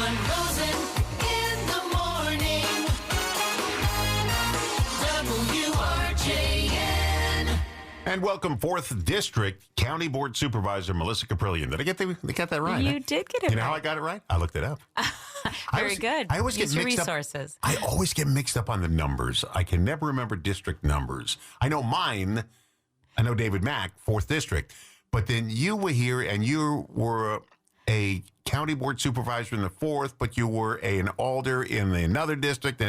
on Rosen in the morning. WRJN. And welcome, 4th District County Board Supervisor Melissa Kaprelian. Did I get that right? You did get it right. You know how I got it right? I looked it up. Very good. I always Use get your mixed resources. I always get mixed up on the numbers. I can never remember district numbers. I know mine. I know David Mack, 4th District. But then you were here, and you were a county board supervisor in the 4th, but you were an alder in another district.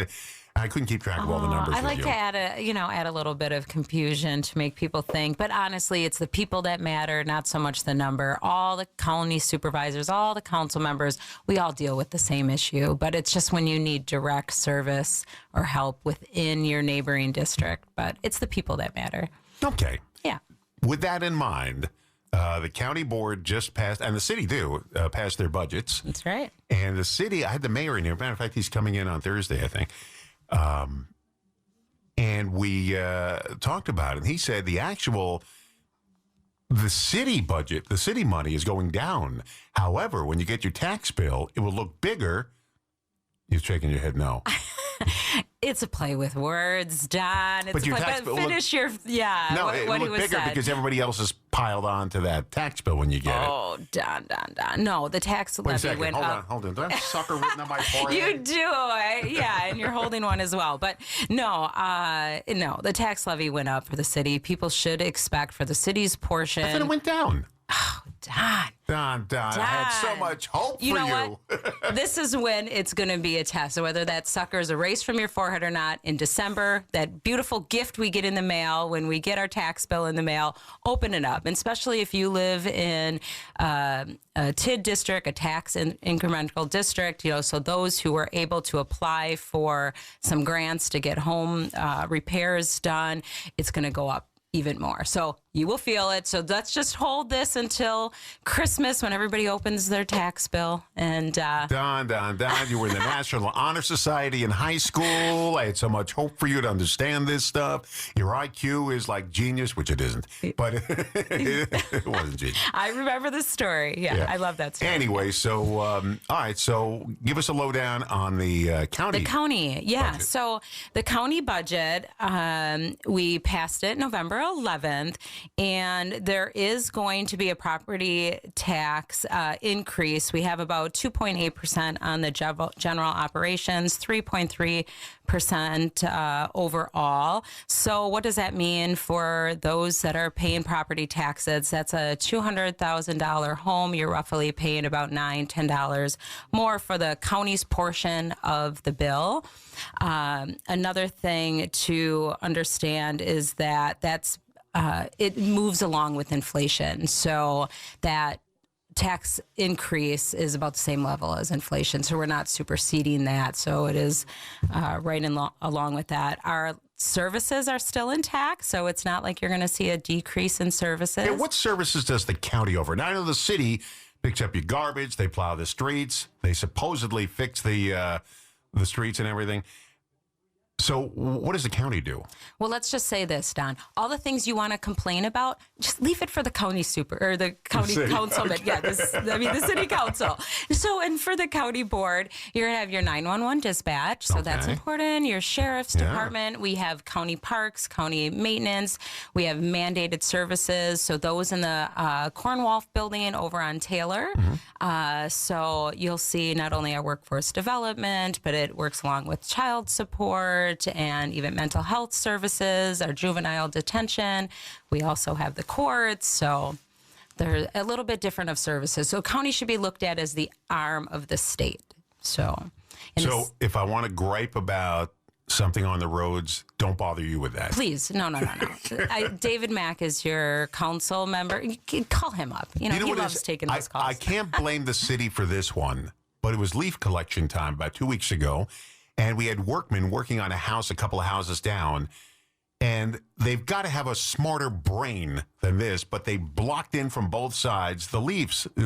I couldn't keep track of all the numbers. I like to add a little bit of confusion to make people think. But honestly, it's the people that matter, not so much the number. All the county supervisors, all the council members, we all deal with the same issue. But it's just when you need direct service or help within your neighboring district. But it's the people that matter. Okay. Yeah. With that in mind, the county board just passed, and the city passed their budgets. That's right. And the city, I had the mayor in here. Matter of fact, he's coming in on Thursday, I think. And we talked about it. And he said the city budget, the city money is going down. However, when you get your tax bill, it will look bigger. You're shaking your head no. It's a play with words, Don. It's But your a play. tax bill Finish your No, what it he will look was bigger said. because everybody else is piled on to that tax bill when you get it. Oh, Don. No, the tax Wait a levy second. went up. Hold on. Do I have sucker written on my forehead? You do, yeah, and you're holding one as well. But no, the tax levy went up for the city. People should expect for the city's portion. I thought it went down. Oh, Don. Don. I had so much hope for you. You know what? This is when it's going to be a test. So whether that sucker is erased from your forehead or not, in December, that beautiful gift we get in the mail when we get our tax bill in the mail, open it up. And especially if you live in a TID district, a tax incremental district, so those who are able to apply for some grants to get home repairs done, it's going to go up even more. So you will feel it. So let's just hold this until Christmas when everybody opens their tax bill. And Don, you were in the National Honor Society in high school. I had so much hope for you to understand this stuff. Your IQ is like genius, which it isn't, but it wasn't genius. I remember the story. Yeah, I love that story. Anyway, so all right, so give us a lowdown on the county. The county, yeah. Budget. So the county budget, we passed it November 11th, and there is going to be a property tax increase. We have about 2.8% on the general operations, 3.3% overall. So what does that mean for those that are paying property taxes? That's a $200,000 home. You're roughly paying about $10 more for the county's portion of the bill. Another thing to understand is that it moves along with inflation. So that tax increase is about the same level as inflation. So we're not superseding that. So it is right along with that. Our services are still intact. So it's not like you're going to see a decrease in services. Yeah, what services does the county offer? Now, I know the city picks up your garbage. They plow the streets. They supposedly fix the streets and everything. So what does the county do? Well, let's just say this, Don. All the things you want to complain about, just leave it for the county the county councilman. Okay. Yeah, the city council. So, and for the county board, you're going to have your 911 dispatch. So that's important. Your sheriff's department. We have county parks, county maintenance. We have mandated services. So those in the Cornwall building over on Taylor. Mm-hmm. So you'll see not only our workforce development, but it works along with child support and even mental health services, our juvenile detention. We also have the courts. So they're a little bit different of services. So county should be looked at as the arm of the state. So if I want to gripe about something on the roads, don't bother you with that. Please. No. David Mack is your council member. You can call him up. He loves taking those calls. I can't blame the city for this one, but it was leaf collection time about 2 weeks ago. And we had workmen working on a house a couple of houses down, and they've got to have a smarter brain than this, but they blocked in from both sides the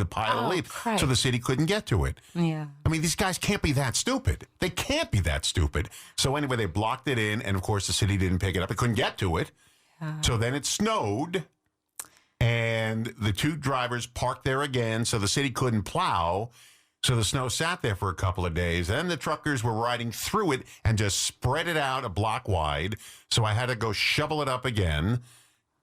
pile of leaves, so the city couldn't get to it. Yeah. I mean, these guys can't be that stupid. They can't be that stupid. So anyway, they blocked it in, and of course the city didn't pick it up. It couldn't get to it. So then it snowed, and the two drivers parked there again, so the city couldn't plow. So the snow sat there for a couple of days. Then the truckers were riding through it and just spread it out a block wide. So I had to go shovel it up again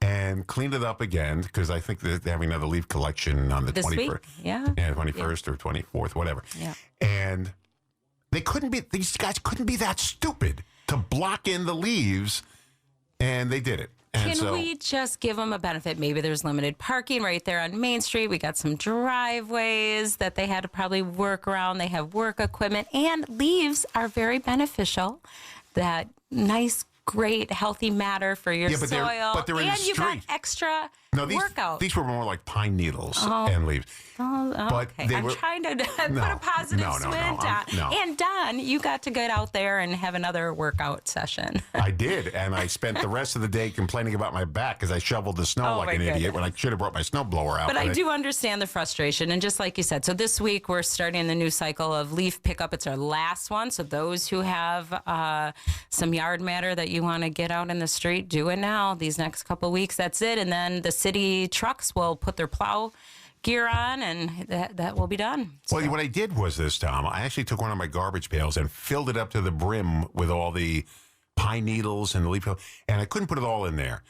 and clean it up again because I think they're having another leaf collection on the This 21st. week? Yeah. 21st or 24th, whatever. Yeah. And these guys couldn't be that stupid to block in the leaves, and they did it. And Can we just give them a benefit? Maybe there's limited parking right there on Main Street. We got some driveways that they had to probably work around. They have work equipment, and leaves are very beneficial. That nice, great, healthy matter for your but soil. they're in the and you got street. extra workout. These were more like pine needles and leaves. But okay. they I'm were, trying to put a positive spin, Don. no. And Don, you got to get out there and have another workout session. I did, and I spent the rest of the day complaining about my back because I shoveled the snow like an idiot when I should have brought my snowblower out. But I do understand the frustration, and just like you said, so this week we're starting the new cycle of leaf pickup. It's our last one, so those who have some yard matter that you want to get out in the street, do it now. These next couple of weeks, that's it, and then the city trucks will put their plow gear on, and that will be done. So. Well, what I did was this, Tom, I actually took one of my garbage pails and filled it up to the brim with all the pine needles and the leaf, and I couldn't put it all in there.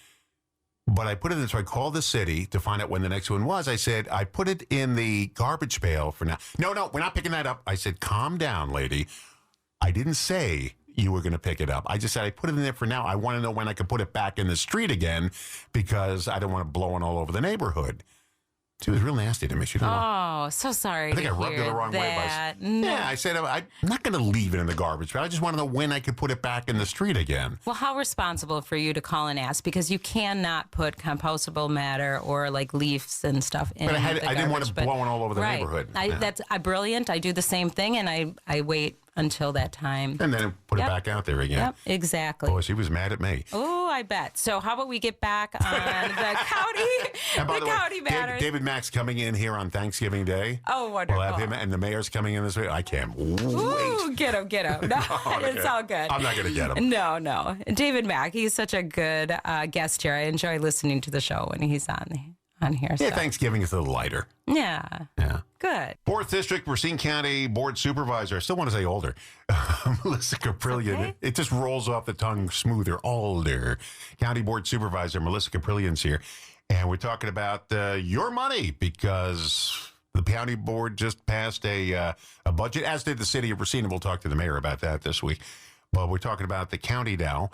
But I put it in, so I called the city to find out when the next one was. I said, I put it in the garbage pail for now. No, we're not picking that up. I said, calm down, lady. I didn't say you were going to pick it up. I just said, I put it in there for now. I want to know when I could put it back in the street again because I don't want it blowing all over the neighborhood. She was real nasty to me. She didn't Oh, so sorry. I think I rubbed her the wrong way. Yeah, I said, I'm not going to leave it in the garbage, but I just want to know when I could put it back in the street again. Well, how responsible for you to call and ask, because you cannot put compostable matter or like leaves and stuff in. But I the didn't want garbage, it but- blowing all over the neighborhood. That's brilliant. I do the same thing, and I wait until that time. And then put it back out there again. Yep, exactly. Boy, she was mad at me. Oh, I bet. So how about we get back on the county, And by the way, county matters? David Mack's coming in here on Thanksgiving Day. Oh, wonderful. We'll have him, and the mayor's coming in this week. I can't wait. Ooh, get him. No, it's all good. I'm not going to get him. No. David Mack, he's such a good guest here. I enjoy listening to the show when he's on here. Yeah, so. Thanksgiving is a little lighter. Yeah. Yeah. Good. 4th District, Racine County Board Supervisor. I still want to say older. Melissa Kaprelian. Okay. It just rolls off the tongue smoother. Older. County Board Supervisor Melissa Kaprelian's here. And we're talking about your money because the county board just passed a budget, as did the city of Racine. We'll talk to the mayor about that this week. But we're talking about the county now.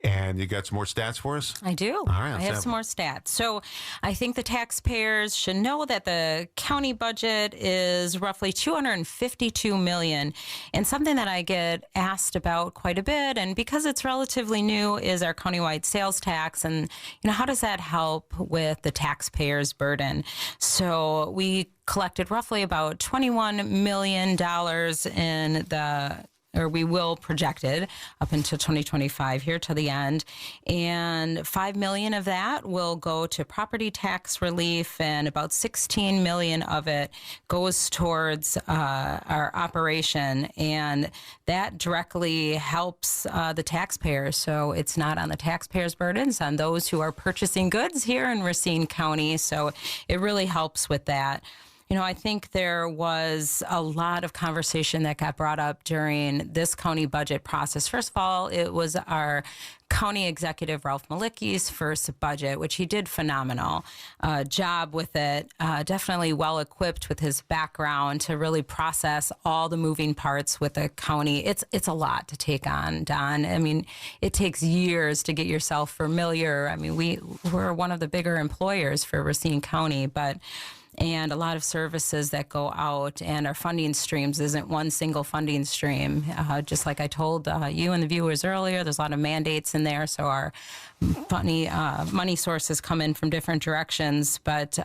And you got some more stats for us? I do. All right, I have some more stats. So I think the taxpayers should know that the county budget is roughly $252 million. And something that I get asked about quite a bit, and because it's relatively new, is our countywide sales tax. And, how does that help with the taxpayers' burden? So we collected roughly about $21 million in we will project it up until 2025 here to the end. And $5 million of that will go to property tax relief, and about $16 million of it goes towards our operation. And that directly helps the taxpayers. So it's not on the taxpayers' burden, it's on those who are purchasing goods here in Racine County. So it really helps with that. I think there was a lot of conversation that got brought up during this county budget process. First of all, it was our county executive, Ralph Malicki's first budget, which he did phenomenal job with it. Definitely well equipped with his background to really process all the moving parts with the county. It's a lot to take on, Don. I mean, it takes years to get yourself familiar. I mean, we're one of the bigger employers for Racine County, and a lot of services that go out, and our funding streams isn't one single funding stream. Just like I told you and the viewers earlier, there's a lot of mandates in there, so our money sources come in from different directions. But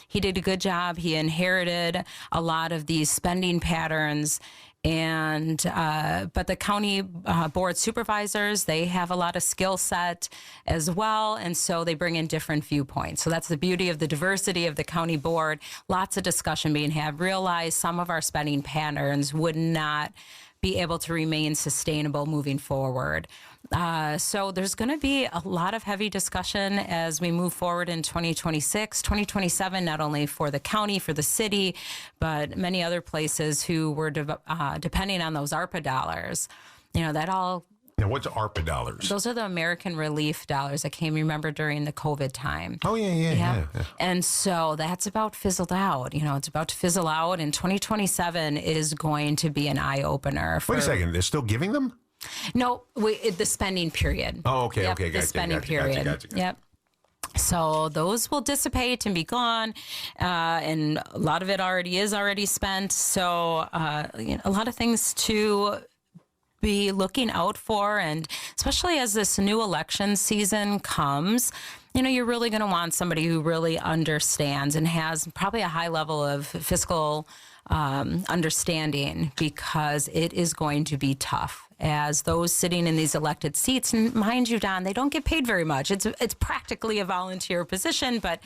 he did a good job. He inherited a lot of these spending patterns. But the county board supervisors, they have a lot of skill set as well, and so they bring in different viewpoints. So that's the beauty of the diversity of the county board. Lots of discussion being had. Realize some of our spending patterns would not be able to remain sustainable moving forward. So there's going to be a lot of heavy discussion as we move forward in 2026, 2027, not only for the county, for the city, but many other places who were depending on those ARPA dollars. That all. Now, what's ARPA dollars? Those are the American Relief dollars that came, remember, during the COVID time. Oh, yeah. And so that's about fizzled out. It's about to fizzle out, and 2027 is going to be an eye-opener. Wait a second. They're still giving them? No, the spending period. Oh, okay, Yep, okay. The spending period. Gotcha. Yep. So those will dissipate and be gone, and a lot of it already spent. So a lot of things to be looking out for, and especially as this new election season comes, you're really going to want somebody who really understands and has probably a high level of fiscal understanding, because it is going to be tough. As those sitting in these elected seats, and mind you, Don, they don't get paid very much. It's practically a volunteer position, but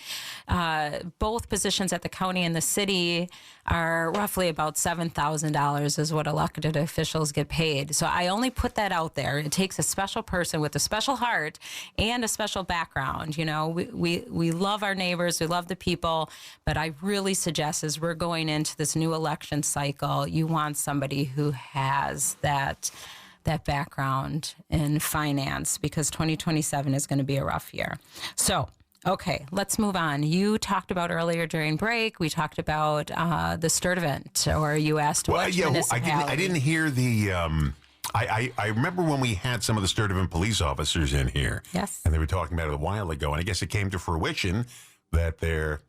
both positions at the county and the city are roughly about $7,000 is what elected officials get paid. So I only put that out there. It takes a special person with a special heart and a special background. We love our neighbors, we love the people, but I really suggest as we're going into this new election cycle, you want somebody who has that background in finance, because 2027 is going to be a rough year. So, okay, let's move on. You talked about earlier during break, we talked about the Sturtevant, or you asked which municipality. I didn't hear the... I remember when we had some of the Sturtevant police officers in here. Yes. And they were talking about it a while ago, and I guess it came to fruition that they're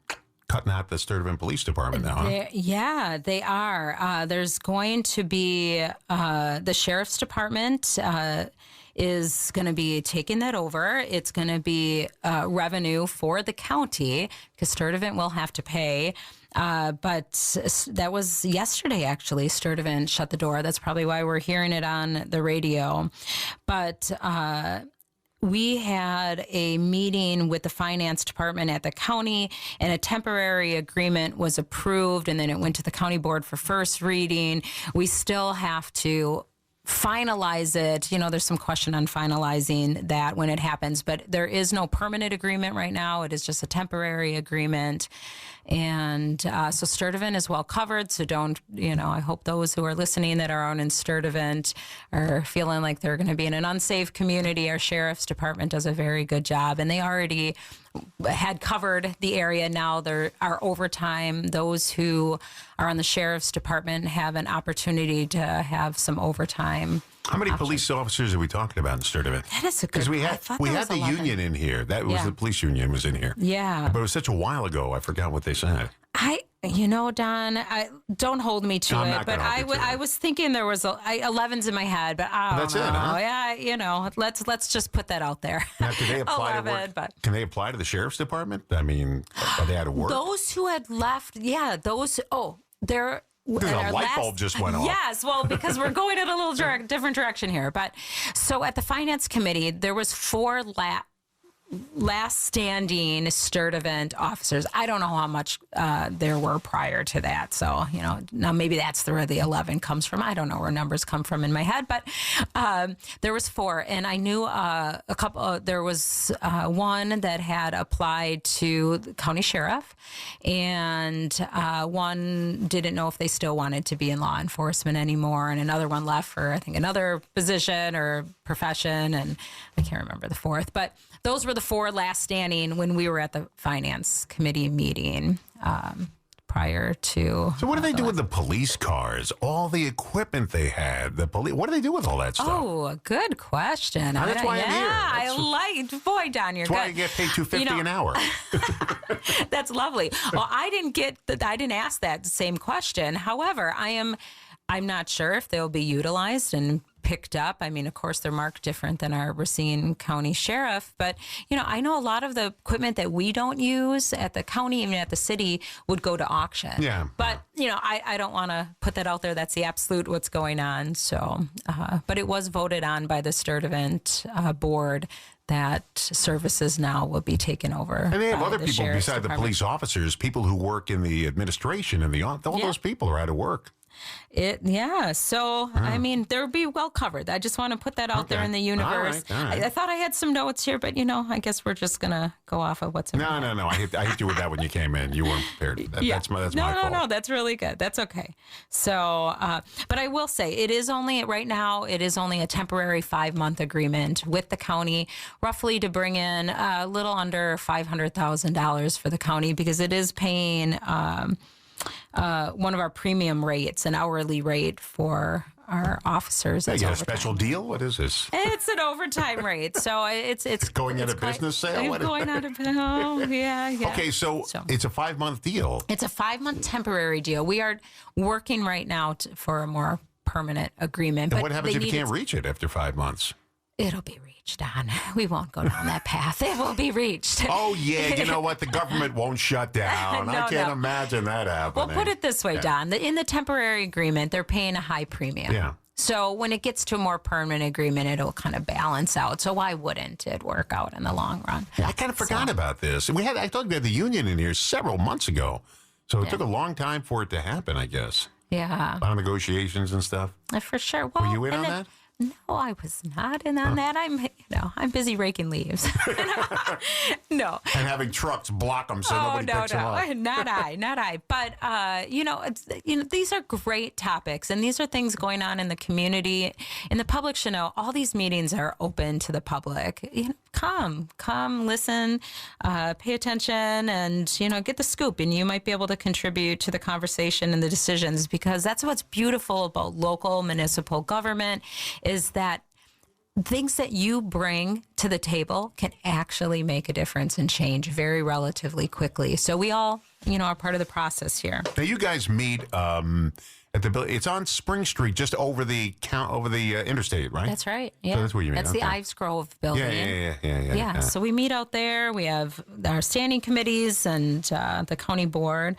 cutting out the Sturtevant Police Department now, huh? Yeah, they are. There's going to be the Sheriff's Department is going to be taking that over. It's going to be revenue for the county, because Sturtevant will have to pay. But that was yesterday, actually. Sturtevant shut the door. That's probably why we're hearing it on the radio. But we had a meeting with the finance department at the county, and a temporary agreement was approved, and then it went to the county board for first reading. We still have to finalize it. There's some question on finalizing that when it happens, but there is no permanent agreement right now. It is just a temporary agreement. And so Sturtevant is well covered. So don't, I hope those who are listening that are out in Sturtevant are feeling like they're going to be in an unsafe community. Our sheriff's department does a very good job, and they already had covered the area. Now there are overtime. Those who are on the sheriff's department have an opportunity to have some overtime. How many police officers are we talking about in Sturtevant? That is a good. Because we had the 11. union in here. That was the police union was in here. Yeah. But it was such a while ago. I forgot what they said. Don, don't hold me to I'm it, not but gonna hold you to I it. was thinking there was 11's in my head, but I don't That's know. it, huh? Yeah, let's just put that out there. Now, can they apply to 11, work? but Can they apply to the sheriff's department? I mean, are they out of work? those who had left, they're. Because our a light bulb just went off. Yes, well, because we're going in a little different direction here. But so at the finance committee, there was 4 last standing Sturtevant officers. I don't know how much there were prior to that. So, now maybe that's where the 11 comes from. I don't know where numbers come from in my head, but there was 4. And I knew a couple, there was one that had applied to the county sheriff, and one didn't know if they still wanted to be in law enforcement anymore. And another one left for, I think, another position or profession. And I can't remember the 4th, but those were the 4 last standing when we were at the finance committee meeting prior to. So what do they do with the police cars? All the equipment they had, the police. What do they do with all that stuff? Oh, good question. That's why I'm here. Boy, Don, you're That's why good. I get paid $250 an hour. That's lovely. Well, I didn't ask that same question. However, I'm not sure if they'll be utilized and picked up. I mean, of course, they're marked different than our Racine County sheriff, but I know a lot of the equipment that we don't use at the county, even at the city, would go to auction. Yeah. But I don't want to put that out there. That's the absolute what's going on. So, but it was voted on by the Sturtevant board that services now will be taken over. And they have by other the people sheriff's beside the department. police officers, people who work in the administration and all those people are out of work. So, I mean, they'll be well covered. I just want to put that out there in the universe. All right. I thought I had some notes here, but, I guess we're just going to go off of what's in my head. No. I hit you with that when you came in. You weren't prepared. That's my fault. No, that's really good. That's okay. So, but I will say it is only a temporary 5-month agreement with the county, roughly to bring in a little under $500,000 for the county, because it is paying one of our premium rates, an hourly rate for our officers. Hey, you got a special deal? What is this? It's an overtime rate, so it's going out of business sale. It's going out of yeah. Okay, so it's a 5-month deal. It's a 5-month temporary deal. We are working right now for a more permanent agreement. And but what happens if you can't reach it after 5 months? It'll be reached, Don. We won't go down that path. It will be reached. Oh, yeah. You know what? The government won't shut down. I can't imagine that happening. Well, put it this way, Don. In the temporary agreement, they're paying a high premium. Yeah. So when it gets to a more permanent agreement, it'll kind of balance out. So why wouldn't it work out in the long run? I kind of forgot about this. I thought we had the union in here several months ago. So it took a long time for it to happen, I guess. Yeah. On negotiations and stuff. For sure. Well, were you in on that? No, I was not in on that. I'm busy raking leaves. No. And having trucks block them so nobody picks them up. Not I. But these are great topics, and these are things going on in the community. And the public should know all these meetings are open to the public. Come, listen, pay attention, and get the scoop. And you might be able to contribute to the conversation and the decisions, because that's what's beautiful about local municipal government, is that things that you bring to the table can actually make a difference and change very relatively quickly. So we all, are part of the process here. Now you guys meet at the building. It's on Spring Street, just over the interstate, right? That's right. Yeah, So that's where you meet. That's the Ives Grove building. Yeah. So we meet out there. We have our standing committees and the county board.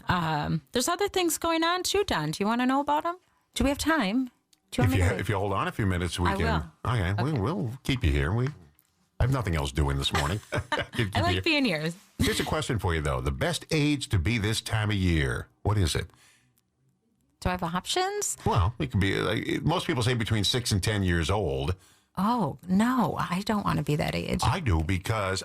There's other things going on too, Don. Do you want to know about them? Do we have time? If you hold on a few minutes, we can. Will. Okay. We'll keep you here. I have nothing else doing this morning. I like being here. Here's a question for you, though. The best age to be this time of year, what is it? Do I have options? Well, it could be, most people say between 6 and 10 years old. Oh, no, I don't want to be that age. I do, because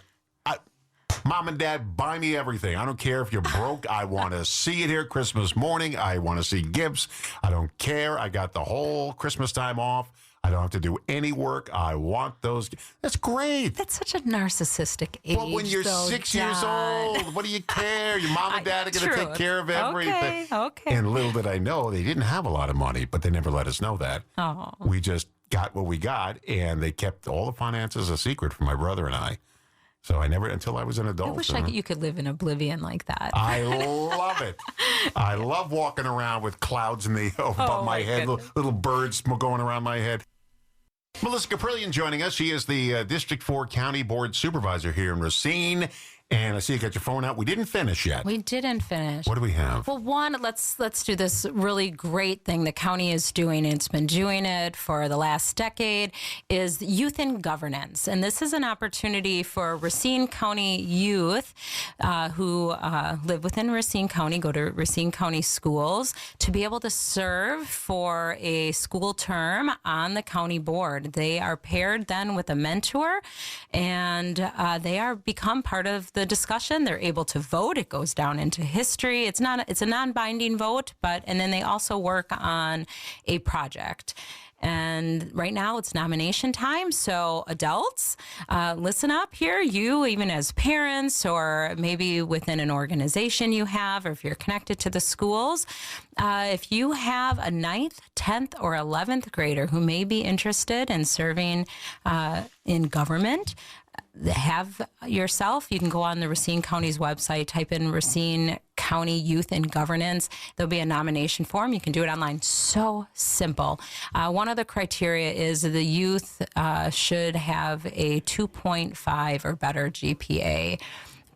Mom and Dad, buy me everything. I don't care if you're broke. I want to see it here Christmas morning. I want to see gifts. I don't care. I got the whole Christmas time off. I don't have to do any work. I want those. That's great. That's such a narcissistic age. But when you're 6 years old, what do you care? Your mom and dad are going to take care of everything. Okay. And little did I know, they didn't have a lot of money, but they never let us know that. Oh. We just got what we got, and they kept all the finances a secret from my brother and I. So I never, until I was an adult. I wish you could live in oblivion like that. I love it. I love walking around with clouds in the above my head, little birds going around my head. Melissa Kaprelian joining us. She is the District 4 County Board Supervisor here in Racine. And I see you got your phone out. We didn't finish yet. We didn't finish. What do we have? Well, one, let's do this really great thing the county is doing. It's been doing it for the last decade, is youth in governance. And this is an opportunity for Racine County youth who live within Racine County, go to Racine County schools, to be able to serve for a school term on the county board. They are paired then with a mentor, and they become part of the discussion. They're able to vote. It goes down into history. It's a non-binding vote, and then they also work on a project. And right now it's nomination time. So adults, listen up here. You, even as parents, or maybe within an organization you have, or if you're connected to the schools, if you have a 9th, 10th, or 11th grader who may be interested in serving in government, you can go on the Racine County's website, type in Racine County Youth in Governance. There'll be a nomination form. You can do it online. So simple. One of the criteria is the youth should have a 2.5 or better GPA.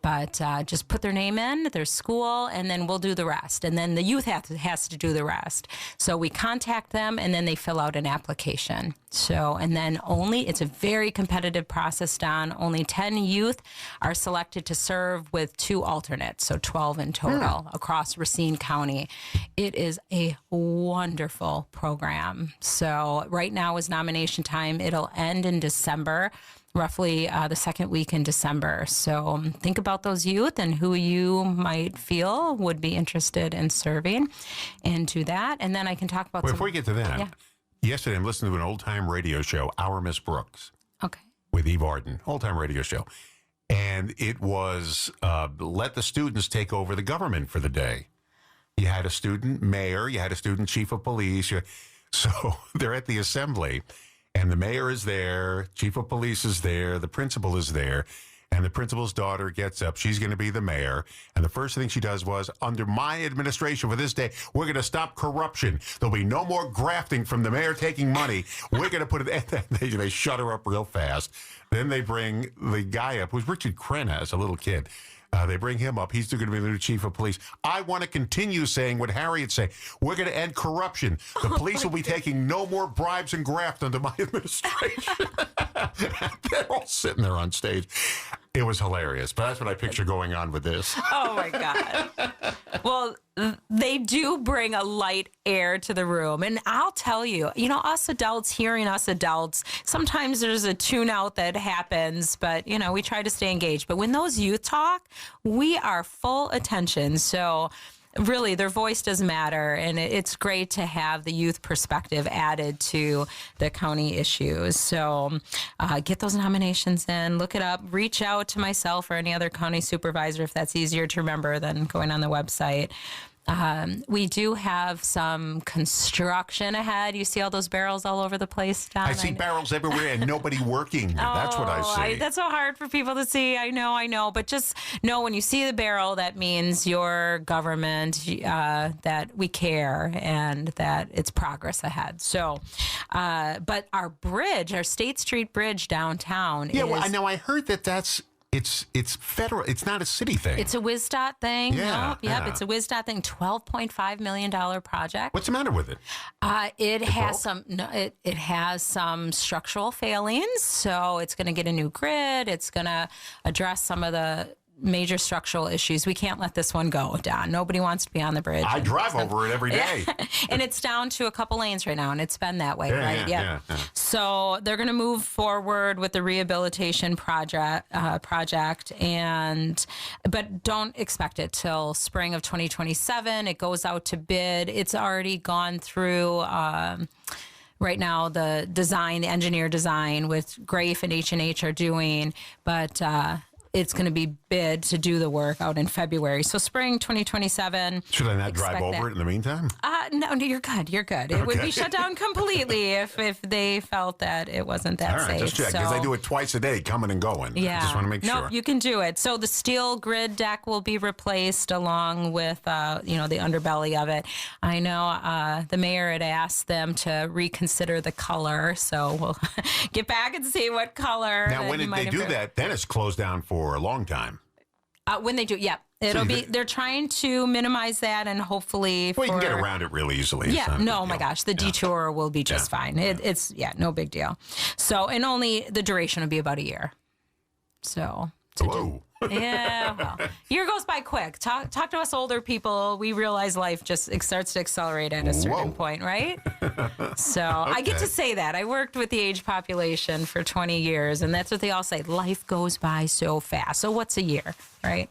But just put their name in, their school, and then we'll do the rest. And then the youth has to do the rest. So we contact them, and then they fill out an application. So, and then it's a very competitive process, Don. Only 10 youth are selected to serve with 2 alternates, so 12 in total across Racine County. It is a wonderful program. So right now is nomination time. It'll end in December. Roughly the second week in December. So think about those youth and who you might feel would be interested in serving, and do that. And then I can talk about Before you get to that, Yeah. yesterday I'm listening to an old-time radio show, Our Miss Brooks, Okay. with Eve Arden, old-time radio show. And it was let the students take over the government for the day. You had a student mayor, you had a student chief of police. So they're at the assembly. And the mayor is there, chief of police is there, the principal is there, and the principal's daughter gets up. She's going to be the mayor. And the first thing she does was, under my administration for this day, we're going to stop corruption. There'll be no more grafting from the mayor taking money. We're going to put it, they shut her up real fast. Then they bring the guy up, who's Richard Crenna as a little kid. They bring him up. He's going to be the new chief of police. I want to continue saying what Harriet say. We're going to end corruption. The police will be taking no more bribes and graft under my administration. They're all sitting there on stage. It was hilarious, but that's what I picture going on with this. Oh, my God. Well, they do bring a light air to the room. And I'll tell you, us adults, hearing us adults, sometimes there's a tune out that happens, but, we try to stay engaged. But when those youth talk, we are full attention. So really, their voice does matter, and it's great to have the youth perspective added to the county issues. So get those nominations in, look it up, reach out to myself or any other county supervisor if that's easier to remember than going on the website. We do have some construction ahead. You see all those barrels all over the place, Don? I see barrels everywhere and nobody working. That's what I see. That's so hard for people to see. I know. But just know when you see the barrel, that means your government, that we care and that it's progress ahead. So, but our bridge, our State Street Bridge downtown Yeah, is... well, I know. I heard that it's federal. It's not a city thing. It's a WISDOT thing. Yeah, Yep, yeah. it's a WISDOT thing. $12.5 million project. What's the matter with it? It has broke? it has some structural failings, so it's going to get a new grid. It's going to address some of the major structural issues. We can't let this one go, Don. Nobody wants to be on the bridge. I drive over it every day. And it's down to a couple lanes right now, and it's been that way, Yeah, right? yeah. So they're going to move forward with the rehabilitation project, but don't expect it till spring of 2027. It goes out to bid. It's already gone through. Right now, the engineer design with Grafe and H&H are doing, but it's going to be bid to do the work out in February. So spring 2027. Should I not drive expect over that. it in the meantime? No, you're good. You're good. It would be shut down completely if they felt that it wasn't that All right, safe. just check, because I do it twice a day, coming and going. Yeah. I just want to make sure. Nope, you can do it. So the steel grid deck will be replaced along with, the underbelly of it. I know the mayor had asked them to reconsider the color, so we'll get back and see what color. Now, when they do that, then it's closed down for a long time. When they do, yeah. They're trying to minimize that and hopefully. Well, you can get around it real easily. Yeah, It's not a no, big my deal. gosh, the detour will be just fine. It's no big deal. So, and only the duration will be about a year. So. Whoa. Yeah, well, year goes by quick. Talk to us older people. We realize life just starts to accelerate at a certain point, right? So I get to say that. I worked with the age population for 20 years, and that's what they all say. Life goes by so fast. So what's a year, right?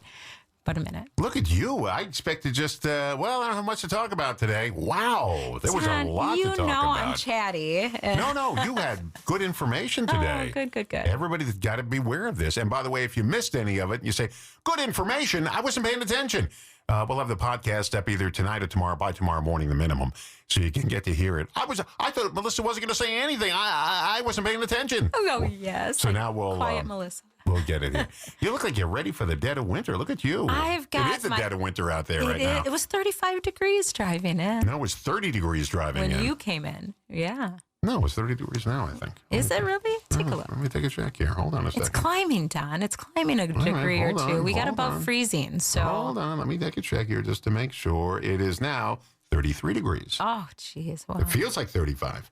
But a minute. Look at you. I expected just, I don't have much to talk about today. Wow. There was a Don, lot to talk about. I'm chatty. No, you had good information today. Oh, good. Everybody's got to be aware of this. And by the way, if you missed any of it, you say, good information, I wasn't paying attention. We'll have the podcast up either tonight or tomorrow, by tomorrow morning, the minimum, so you can get to hear it. I thought Melissa wasn't going to say anything. I wasn't paying attention. Oh, yes. So now we'll... Quiet Melissa. We'll get it here. You look like you're ready for the dead of winter. Look at you. I've got It is the dead of winter out there right now. It was 35 degrees driving in. No, it was 30 degrees driving When in. you came in, yeah. No, it's 30 degrees now, I think. Is it really? Take a look. Let me take a check here. Hold on a It's second. climbing, Don. It's climbing a degree or hold two. on, We got hold above on. freezing. So, Hold on. Let me take a check here just to make sure. It is now 33 degrees. oh, jeez. Well, It feels like 35.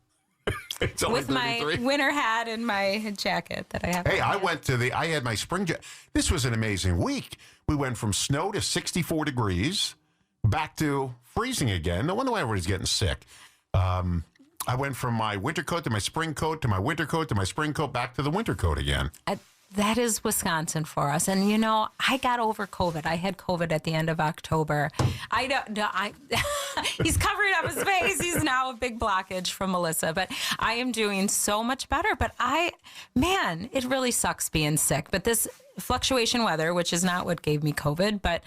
It's only with my 33. winter hat and my jacket that I have. Hey, on. I had my spring jacket. This was an amazing week. We went from snow to 64 degrees, back to freezing again. No wonder why everybody's getting sick. I went from my winter coat to my spring coat to my winter coat to my spring coat, back to the winter coat again. That is Wisconsin for us. And, you know, I got over COVID. I had COVID at the end of October. I don't know. He's covering up his face. He's now a big blockage from Melissa. But I am doing so much better. But it really sucks being sick. But this fluctuation weather, which is not what gave me COVID, but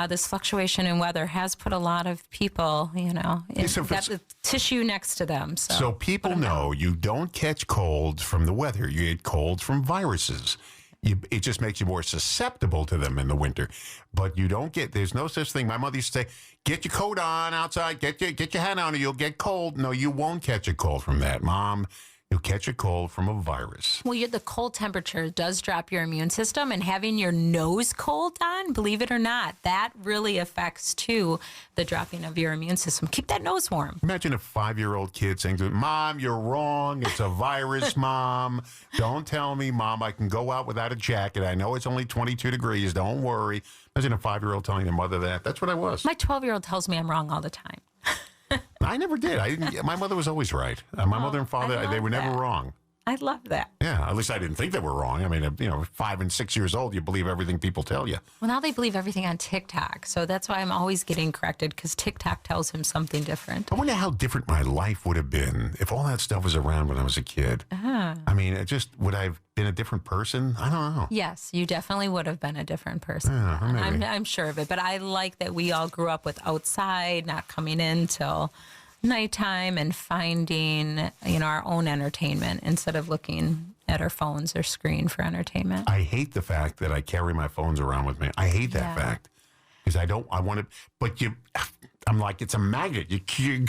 this fluctuation in weather has put a lot of people, got the tissue next to them. So people know you don't catch colds from the weather. You get colds from viruses. It just makes you more susceptible to them in the winter. But you don't there's no such thing. My mother used to say, get your coat on outside, get your hat on or you'll get cold. No, you won't catch a cold from that, Mom. You'll catch a cold from a virus. Well, the cold temperature does drop your immune system, and having your nose cold, Don, believe it or not, that really affects, too, the dropping of your immune system. Keep that nose warm. Imagine a 5-year-old kid saying to me, Mom, you're wrong. It's a virus, Mom. Don't tell me, Mom, I can go out without a jacket. I know it's only 22 degrees. Don't worry. Imagine a 5-year-old telling their mother that. That's what I was. My 12-year-old tells me I'm wrong all the time. I never did. My mother was always right. My mother and father, I they were love never that. wrong. I love that. Yeah, at least I didn't think they were wrong. I mean, 5 and 6 years old, you believe everything people tell you. Well, now they believe everything on TikTok. So that's why I'm always getting corrected, because TikTok tells him something different. I wonder how different my life would have been if all that stuff was around when I was a kid. I mean, would I have been a different person? I don't know. Yes, you definitely would have been a different person. Yeah, maybe. I'm sure of it. But I like that we all grew up with outside, not coming in till nighttime and finding, our own entertainment instead of looking at our phones or screen for entertainment. I hate the fact that I carry my phones around with me. I hate that fact because I want to, but I'm like, it's a magnet. You can't,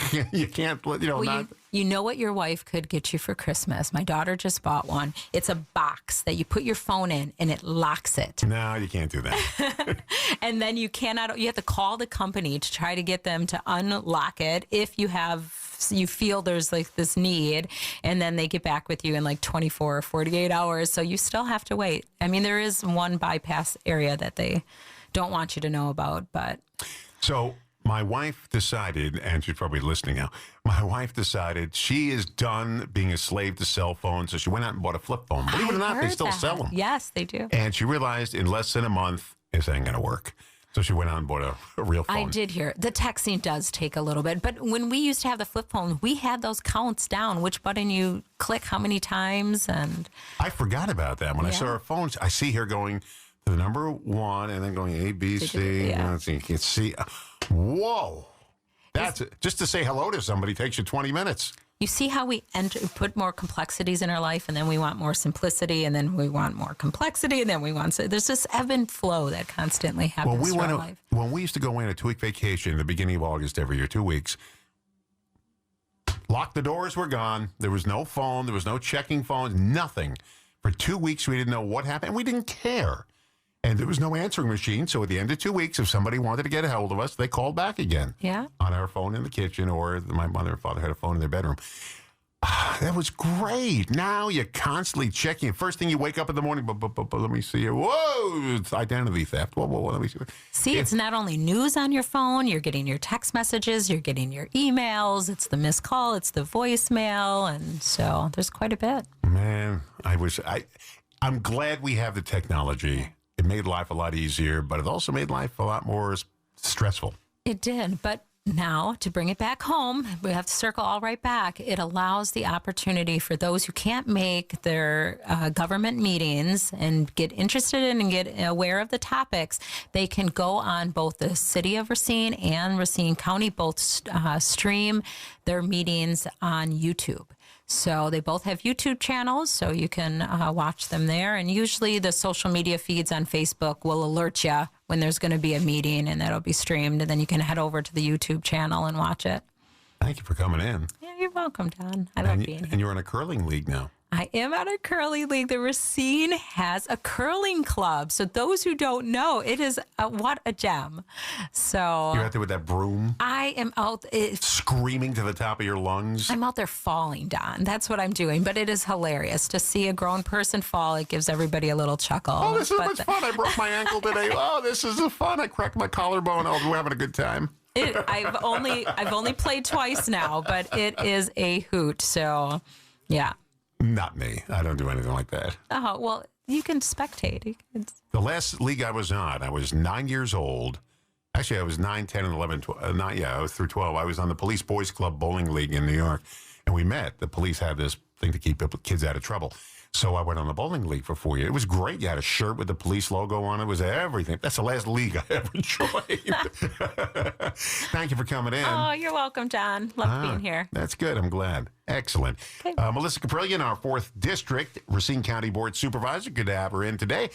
not. You know what your wife could get you for Christmas? My daughter just bought one. It's a box that you put your phone in and it locks it. No, you can't do that. And then you have to call the company to try to get them to unlock it if you feel there's like this need, and then they get back with you in like 24 or 48 hours. So you still have to wait. I mean, there is one bypass area that they don't want you to know about, but. So my wife decided, and she's probably listening now, my wife decided she is done being a slave to cell phones. So she went out and bought a flip phone. Believe it or not, they still sell them. Yes, they do. And she realized in less than a month, this ain't going to work. So she went out and bought a real phone. I did hear the texting does take a little bit, but when we used to have the flip phone, we had those counts down, which button you click how many times. And I forgot about that. When I saw her phones, I see her going to the number 1 and then going A, B, C. Yeah. You can see. Whoa. That's it. Just to say hello to somebody takes you 20 minutes. You see how we put more complexities in our life, and then we want more simplicity, and then we want more complexity, and then we want there's this ebb and flow that constantly happens in our life. When we used to go in a 2-week vacation in the beginning of August every year, 2 weeks, locked the doors, were gone. There was no phone. There was no checking phones, nothing. For 2 weeks, we didn't know what happened, and we didn't care. And there was no answering machine. So at the end of 2 weeks, if somebody wanted to get a hold of us, they called back again. Yeah. On our phone in the kitchen, or my mother and father had a phone in their bedroom. That was great. Now you're constantly checking. First thing you wake up in the morning, but let me see. Whoa, it's identity theft. Whoa, let me see. See, it's not only news on your phone. You're getting your text messages. You're getting your emails. It's the missed call. It's the voicemail. And so there's quite a bit. Man, I'm glad we have the technology. It made life a lot easier, but it also made life a lot more stressful. It did, but now to bring it back home, we have to circle all right back. It allows the opportunity for those who can't make their government meetings and get interested in and get aware of the topics. They can go on both the city of Racine and Racine County, both stream their meetings on YouTube. So they both have YouTube channels, so you can watch them there. And usually the social media feeds on Facebook will alert you when there's going to be a meeting, and that'll be streamed. And then you can head over to the YouTube channel and watch it. Thank you for coming in. Yeah, you're welcome, Don. I love being here. And you're in a curling league now. I am at a curling league. The Racine has a curling club. So those who don't know, it is what a gem. So You're out there with that broom, I am out. screaming to the top of your lungs. I'm out there falling, Don. That's what I'm doing. But it is hilarious to see a grown person fall. It gives everybody a little chuckle. Oh, this is But much fun. I broke my ankle today. Oh, this is fun. I cracked my collarbone. Oh, we're having a good time. I've only played twice now, but it is a hoot. So, yeah. Not me. I don't do anything like that. Oh, well, you can spectate. The last league I was on, I was 9 years old. Actually, I was 9, 10, and 11, 12. I was through 12. I was on the Police Boys Club Bowling League in New York. And we met. The police had this thing to keep kids out of trouble. So I went on the bowling league for 4 years. It was great. You had a shirt with the police logo on it. It was everything. That's the last league I ever joined. Thank you for coming in. Oh, you're welcome, John. Love being here. That's good. I'm glad. Excellent. Okay. Melissa Kaprelian, our 4th District Racine County Board Supervisor. Good to have her in today.